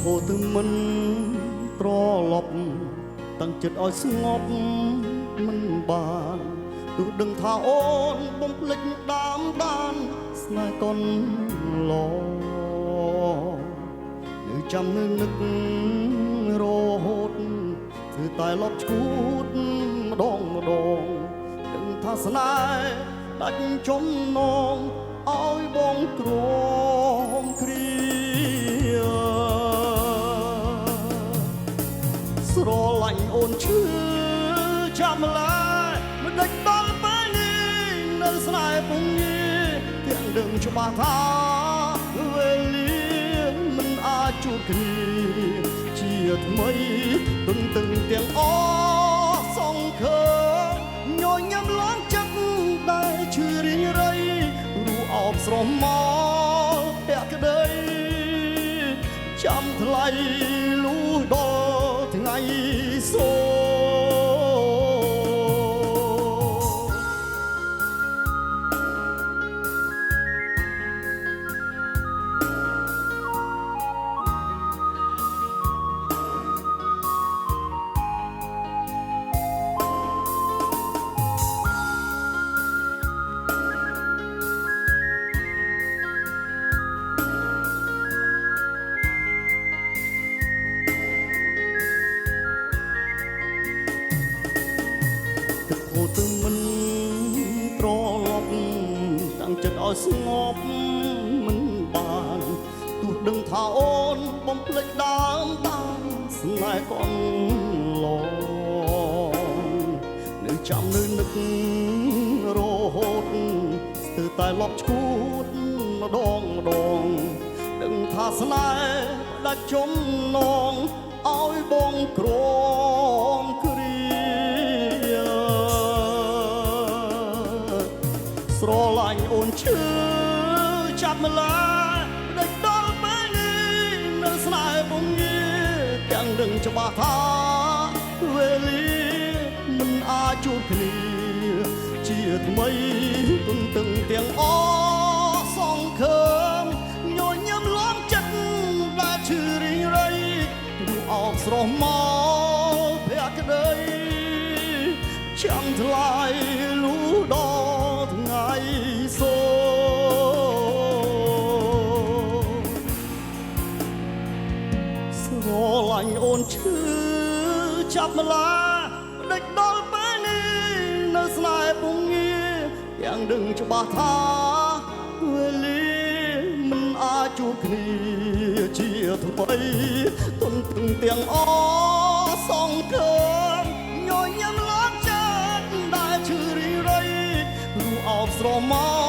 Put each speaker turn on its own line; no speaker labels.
ហូទៅមិនត្រឡប់តាំងចិត្តឲ្យស្ងប់មិនបានទោះដឹងថាអូនបំភ្លេចដើមដានស្នេហ៍កូនឡនៅចាំនៅនឹករហូតគឺតែលប់ឈួតម្ដងដឹងថាស្នេហ៍ដាច់ចំណងឲ្យបងក្រមគ្រាស្រឡាញ់អូនឈឺចាំឡើយមិនដេចដល់ពេលនេះនៅស្នេហ៍ពុំងាយទាំងដឹងច្បាស់ថាវេលាមិនអាចជួបគ្នាជាថ្មីទន្ទឹងទាំងអសងខើញញឹមឡើងចិត្តតែឈឺរីងរៃរូអោបស្រមមកតែក្តីចាំថ្លៃលូដល់ថ្ងៃសូទៅមិនត្រឡប់តាំងចិត្តឲ្យស្ងប់មិនបានទោះដឹងថាអូនបំភ្លេចដើមតាមស្នេហ៍កូនឡនៅចាំនៅនឹករហូតស្ទើរតែលប់ឈួតម្ដងដឹងថាស្នេហ៍ដាច់ចំណងឲ្យបងក្រមគ្រាស្រឡាញ់អូនឈឺចាប់ម្លាដេចដល់ពេលនេះនៅស្នេហ៍ពុំងាយទាំងដឹងច្បាស់ថាវេលាមិនអាចជួបគ្នាជាថ្មីទន្ទឹងទាំងអសងខើញញឹមលំចិត្តដែលឈឺរីងរៃរូអោបស្រស់មកភក្តីចាំថ្លៃលូដល់ថ្ងៃសូស្រឡាញ់អូនឈឺចាប់ម្លាដេចដល់ពេលនេះនៅស្នេហ៍ពុំងាយទាំងដឹងច្បាស់ថាវេលាមិនអាចជួបគ្នាជាថ្មីទន្ទឹងទាំងអសងខើញញឹមឡើងចិត្តដែលឈឺរីងរៃរូអោបស្រមមក